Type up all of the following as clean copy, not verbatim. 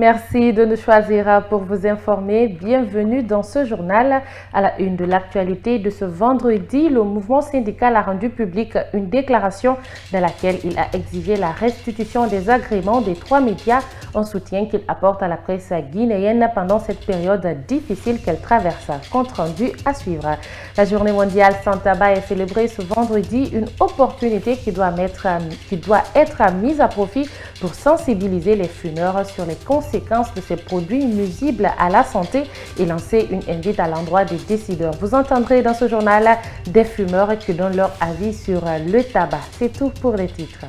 Merci de nous choisir pour vous informer. Bienvenue dans ce journal. À la une de l'actualité de ce vendredi, le mouvement syndical a rendu public une déclaration dans laquelle il a exigé la restitution des agréments des 3 médias en soutien qu'il apporte à la presse guinéenne pendant cette période difficile qu'elle traverse. Compte rendu à suivre. La journée mondiale sans tabac est célébrée ce vendredi, une opportunité qui doit être mise à profit pour sensibiliser les fumeurs sur les conséquences de ces produits nuisibles à la santé et lancer une invite à l'endroit des décideurs. Vous entendrez dans ce journal des fumeurs qui donnent leur avis sur le tabac. C'est tout pour les titres.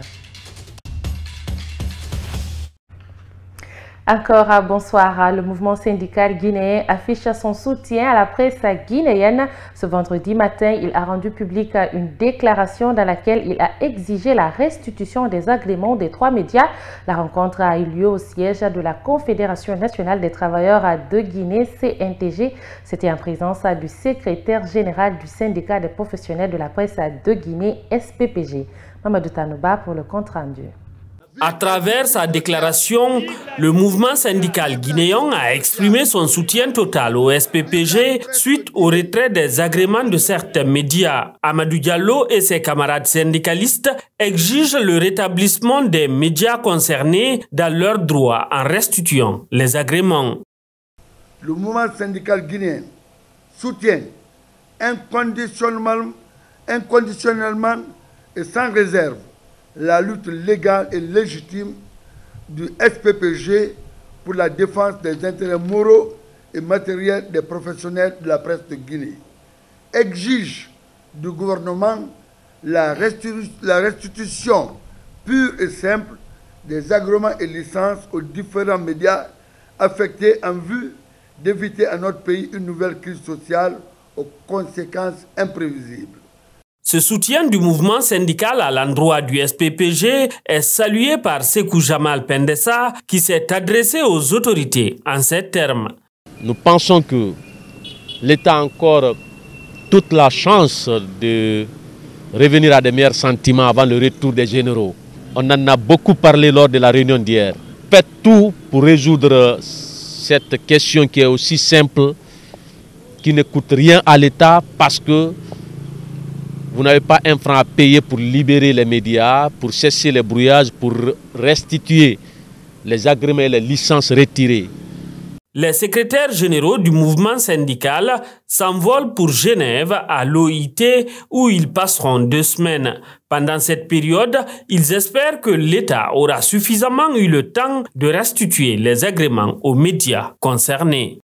Encore bonsoir. Le mouvement syndical guinéen affiche son soutien à la presse guinéenne. Ce vendredi matin, il a rendu public une déclaration dans laquelle il a exigé la restitution des agréments des 3 médias. La rencontre a eu lieu au siège de la Confédération nationale des travailleurs de Guinée, CNTG. C'était en présence du secrétaire général du syndicat des professionnels de la presse de Guinée, SPPG. Mamadou Tanouba pour le compte rendu. À travers sa déclaration, le mouvement syndical guinéen a exprimé son soutien total au SPPG suite au retrait des agréments de certains médias. Amadou Diallo et ses camarades syndicalistes exigent le rétablissement des médias concernés dans leurs droits en restituant les agréments. Le mouvement syndical guinéen soutient inconditionnellement et sans réserve la lutte légale et légitime du SPPG pour la défense des intérêts moraux et matériels des professionnels de la presse de Guinée. Exige du gouvernement la restitution pure et simple des agréments et licences aux différents médias affectés en vue d'éviter à notre pays une nouvelle crise sociale aux conséquences imprévisibles. Ce soutien du mouvement syndical à l'endroit du SPPG est salué par Sékou Jamal Pendessa qui s'est adressé aux autorités en ces termes. Nous pensons que l'État a encore toute la chance de revenir à des meilleurs sentiments avant le retour des généraux. On en a beaucoup parlé lors de la réunion d'hier. Faites tout pour résoudre cette question qui est aussi simple, qui ne coûte rien à l'État parce que vous n'avez pas un franc à payer pour libérer les médias, pour cesser les brouillages, pour restituer les agréments et les licences retirées. Les secrétaires généraux du mouvement syndical s'envolent pour Genève à l'OIT où ils passeront 2 semaines. Pendant cette période, ils espèrent que l'État aura suffisamment eu le temps de restituer les agréments aux médias concernés.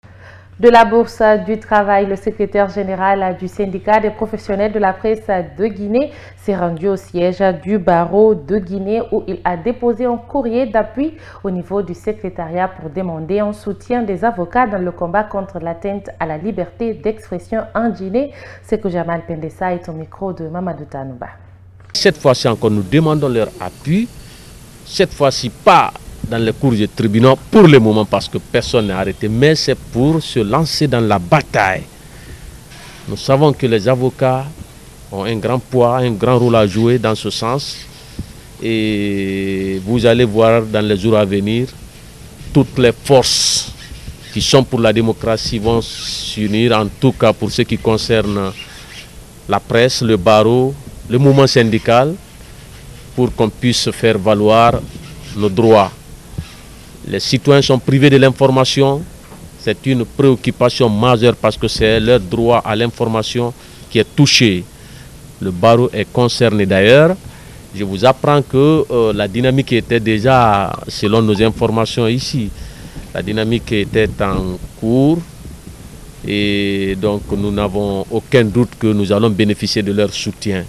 De la Bourse du Travail, le secrétaire général du syndicat des professionnels de la presse de Guinée s'est rendu au siège du barreau de Guinée où il a déposé un courrier d'appui au niveau du secrétariat pour demander un soutien des avocats dans le combat contre l'atteinte à la liberté d'expression en Guinée. Sékou Jamal Pendessa est au micro de Mamadou Tanouba. Cette fois-ci encore, nous demandons leur appui. Cette fois-ci, pas dans les cours des tribunaux pour le moment parce que personne n'est arrêté, mais c'est pour se lancer dans la bataille. Nous savons que les avocats ont un grand poids, un grand rôle à jouer dans ce sens et vous allez voir dans les jours à venir toutes les forces qui sont pour la démocratie vont s'unir, en tout cas pour ce qui concerne la presse, le barreau, le mouvement syndical, pour qu'on puisse faire valoir nos droits. Les citoyens sont privés de l'information, c'est une préoccupation majeure parce que c'est leur droit à l'information qui est touché. Le barreau est concerné d'ailleurs. Je vous apprends que la dynamique était déjà, selon nos informations ici, la dynamique était en cours et donc nous n'avons aucun doute que nous allons bénéficier de leur soutien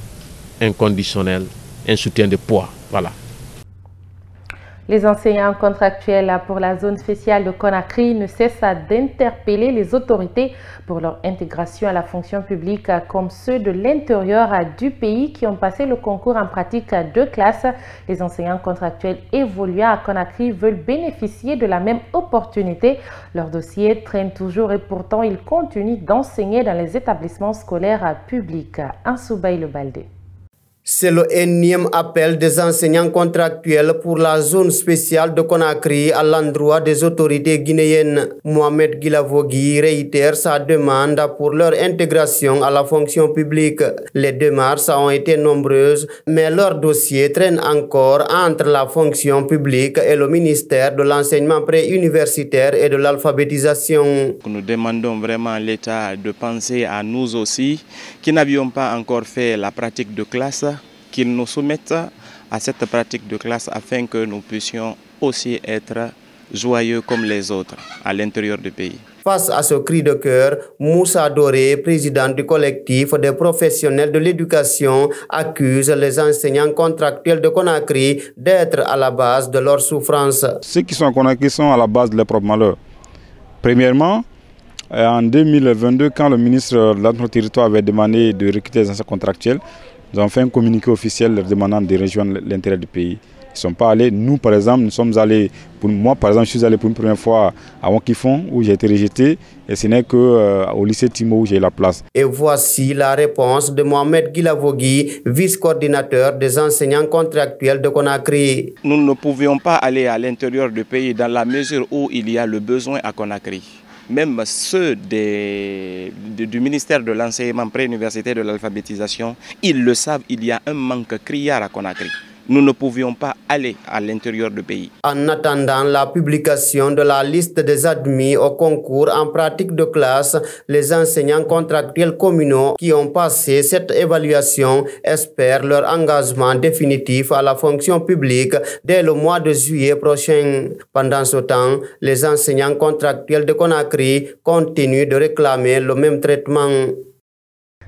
inconditionnel, un soutien de poids. Voilà. Les enseignants contractuels pour la zone spéciale de Conakry ne cessent d'interpeller les autorités pour leur intégration à la fonction publique comme ceux de l'intérieur du pays qui ont passé le concours en pratique 2 classes. Les enseignants contractuels évoluant à Conakry veulent bénéficier de la même opportunité. Leur dossier traîne toujours et pourtant ils continuent d'enseigner dans les établissements scolaires publics. Ansoubaï Le Baldé. C'est le énième appel des enseignants contractuels pour la zone spéciale de Conakry à l'endroit des autorités guinéennes. Mohamed Guilavogui réitère sa demande pour leur intégration à la fonction publique. Les démarches ont été nombreuses, mais leur dossier traîne encore entre la fonction publique et le ministère de l'enseignement préuniversitaire et de l'alphabétisation. Nous demandons vraiment à l'État de penser à nous aussi, qui n'avions pas encore fait la pratique de classe, qu'ils nous soumettent à cette pratique de classe afin que nous puissions aussi être joyeux comme les autres à l'intérieur du pays. Face à ce cri de cœur, Moussa Doré, président du collectif des professionnels de l'éducation, accuse les enseignants contractuels de Conakry d'être à la base de leur souffrance. Ceux qui sont à Conakry sont à la base de leur propre malheur. Premièrement, en 2022, quand le ministre de notre territoire avait demandé de recruter les enseignants contractuels, nous avons fait un communiqué officiel leur demandant de rejoindre l'intérieur du pays. Ils ne sont pas allés. Nous, par exemple, nous sommes allés. Moi, par exemple, je suis allé pour une première fois à Wankifon, où j'ai été rejeté. Et ce n'est qu'au lycée Timo où j'ai eu la place. Et voici la réponse de Mohamed Guilavogui, vice-coordinateur des enseignants contractuels de Conakry. Nous ne pouvions pas aller à l'intérieur du pays dans la mesure où il y a le besoin à Conakry. Même ceux du ministère de l'enseignement préuniversitaire de l'alphabétisation, ils le savent, il y a un manque criard à Conakry. Nous ne pouvions pas aller à l'intérieur du pays. En attendant la publication de la liste des admis au concours en pratique de classe, les enseignants contractuels communaux qui ont passé cette évaluation espèrent leur engagement définitif à la fonction publique dès le mois de juillet prochain. Pendant ce temps, les enseignants contractuels de Conakry continuent de réclamer le même traitement.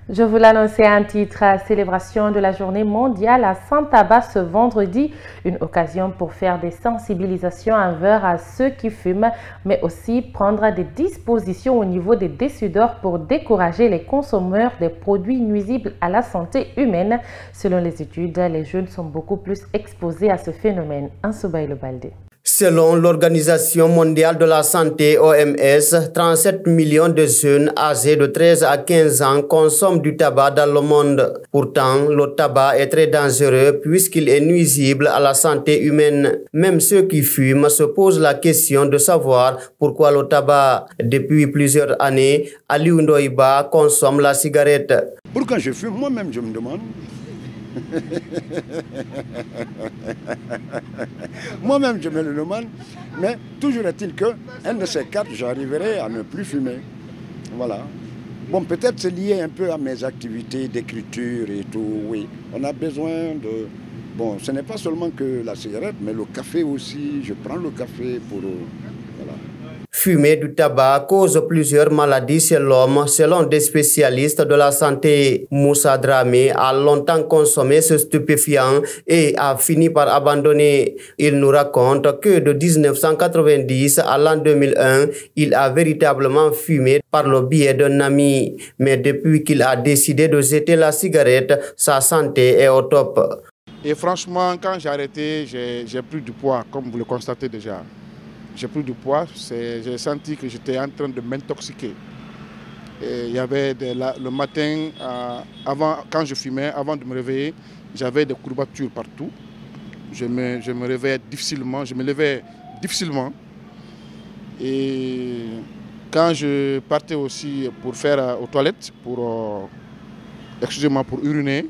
Je vous l'annonçais en titre, célébration de la journée mondiale sans tabac ce vendredi, une occasion pour faire des sensibilisations envers à ceux qui fument, mais aussi prendre des dispositions au niveau des décideurs pour décourager les consommateurs des produits nuisibles à la santé humaine. Selon les études, les jeunes sont beaucoup plus exposés à ce phénomène. Ansoubaï Le Baldé. Selon l'Organisation mondiale de la santé OMS, 37 millions de jeunes âgés de 13 à 15 ans consomment du tabac dans le monde. Pourtant, le tabac est très dangereux puisqu'il est nuisible à la santé humaine. Même ceux qui fument se posent la question de savoir pourquoi le tabac. Depuis plusieurs années, Aliou Ndoiba consomme la cigarette. Pourquoi je fume? Moi-même, je me demande. Moi-même je me le demande, mais toujours est-il qu'un de ces quatre, j'arriverai à ne plus fumer. Voilà. Bon, peut-être c'est lié un peu à mes activités d'écriture et tout, oui. On a besoin de... Bon, ce n'est pas seulement que la cigarette, mais le café aussi. Je prends le café pour... Voilà. Fumer du tabac cause plusieurs maladies chez l'homme, selon des spécialistes de la santé. Moussa Dramé a longtemps consommé ce stupéfiant et a fini par abandonner. Il nous raconte que de 1990 à l'an 2001, il a véritablement fumé par le biais d'un ami. Mais depuis qu'il a décidé de jeter la cigarette, sa santé est au top. Et franchement, quand j'ai arrêté, j'ai pris du poids, comme vous le constatez déjà. J'ai pris du poids, j'ai senti que j'étais en train de m'intoxiquer. Il y avait le matin, quand je fumais, avant de me réveiller, j'avais des courbatures partout. Je me réveillais difficilement, je me levais difficilement. Et quand je partais aussi pour faire aux toilettes, excusez-moi, pour uriner,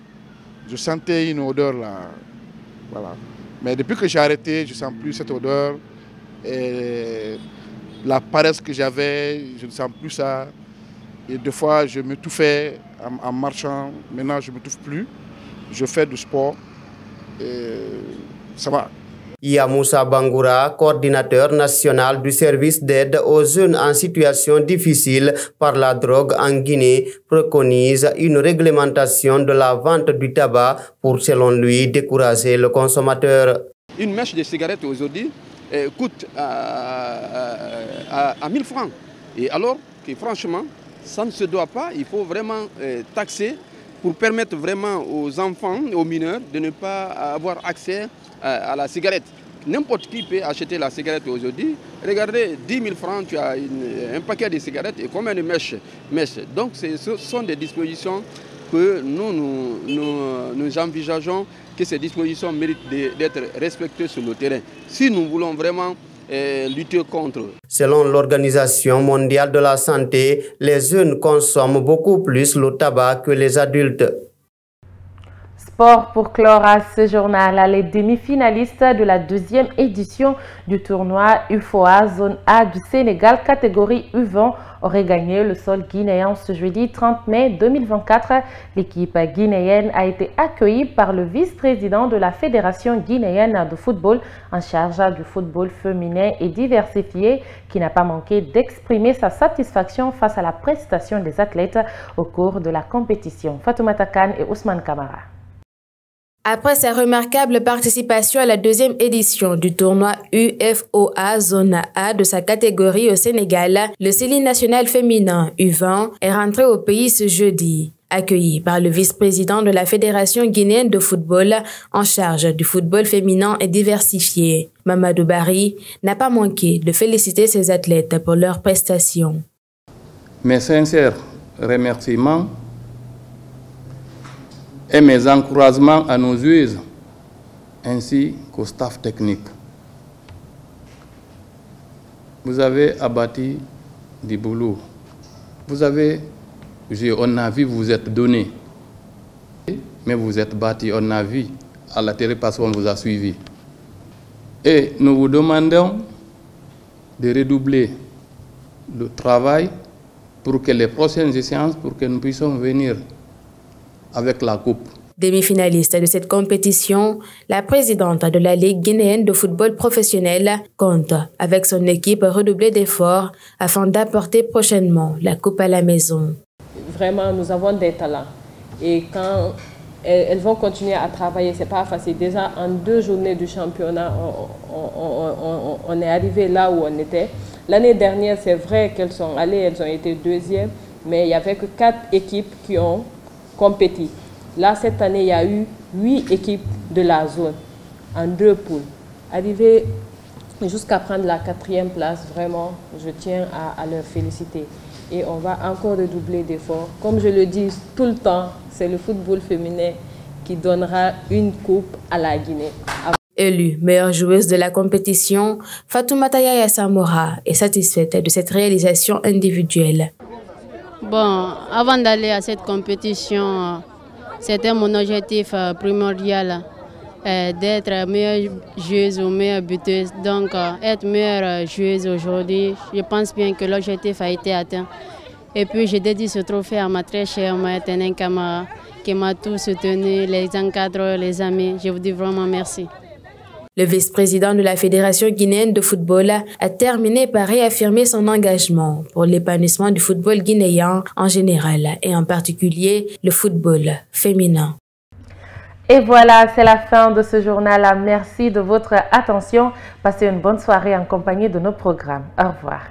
je sentais une odeur là. Voilà. Mais depuis que j'ai arrêté, je ne sens plus cette odeur. Et la paresse que j'avais, je ne sens plus ça. Et des fois, je m'étouffais en marchant. Maintenant, je ne m'étouffe plus. Je fais du sport. Et ça va. Yamoussa Bangoura, coordinateur national du service d'aide aux jeunes en situation difficile par la drogue en Guinée, préconise une réglementation de la vente du tabac pour, selon lui, décourager le consommateur. Une mèche de cigarettes aujourd'hui coûte à 1000 francs. Et alors que franchement, ça ne se doit pas. Il faut vraiment taxer pour permettre vraiment aux enfants, aux mineurs, de ne pas avoir accès à la cigarette. N'importe qui peut acheter la cigarette aujourd'hui. Regardez, 10 000 francs, tu as un paquet de cigarettes et combien de mèches. Donc ce sont des dispositions que nous envisageons que ces dispositions méritent d'être respectées sur le terrain. Si nous voulons vraiment lutter contre. Selon l'Organisation mondiale de la santé, les jeunes consomment beaucoup plus le tabac que les adultes. Sport pour clore à ce journal. Les demi-finalistes de la deuxième édition du tournoi UFOA Zone A du Sénégal catégorie U20 auraient gagné le sol guinéen ce jeudi 30 mai 2024. L'équipe guinéenne a été accueillie par le vice-président de la Fédération guinéenne de football en charge du football féminin et diversifié qui n'a pas manqué d'exprimer sa satisfaction face à la prestation des athlètes au cours de la compétition. Fatoumata Kane et Ousmane Kamara. Après sa remarquable participation à la deuxième édition du tournoi UFOA Zone A de sa catégorie au Sénégal, le CELI national féminin U20 est rentré au pays ce jeudi. Accueilli par le vice-président de la Fédération guinéenne de football en charge du football féminin et diversifié, Mamadou Barry, n'a pas manqué de féliciter ses athlètes pour leurs prestations. Mes sincères remerciements et mes encouragements à nos joueuses ainsi qu'au staff technique. Vous avez abattu du boulot. Vous avez, on a vu, vous vous êtes donné. Mais vous êtes battu, on a vu à la télé parce qu'on vous a suivi. Et nous vous demandons de redoubler le travail pour que les prochaines séances, pour que nous puissions venir avec la coupe. Demi-finaliste de cette compétition, la présidente de la Ligue guinéenne de football professionnel compte, avec son équipe, redoubler d'efforts afin d'apporter prochainement la coupe à la maison. Vraiment, nous avons des talents. Et quand elles vont continuer à travailler, c'est pas facile. Déjà, en 2 journées du championnat, on est arrivé là où on était. L'année dernière, c'est vrai qu'elles sont allées, elles ont été 2e, mais il n'y avait que 4 équipes qui ont compétit. Là, cette année, il y a eu 8 équipes de la zone en 2 poules. Arriver jusqu'à prendre la 4e place, vraiment, je tiens à leur féliciter. Et on va encore redoubler d'efforts. Comme je le dis tout le temps, c'est le football féminin qui donnera une coupe à la Guinée. Élue meilleure joueuse de la compétition, Fatoumata Yaya Samora est satisfaite de cette réalisation individuelle. Bon, avant d'aller à cette compétition, c'était mon objectif primordial d'être meilleure joueuse ou meilleure buteuse. Donc, être meilleure joueuse aujourd'hui, je pense bien que l'objectif a été atteint. Et puis, je dédie ce trophée à ma très chère Maëtenen Kamara qui m'a tout soutenu, les encadreurs, les amis. Je vous dis vraiment merci. Le vice-président de la Fédération guinéenne de football a terminé par réaffirmer son engagement pour l'épanouissement du football guinéen en général et en particulier le football féminin. Et voilà, c'est la fin de ce journal. Merci de votre attention. Passez une bonne soirée en compagnie de nos programmes. Au revoir.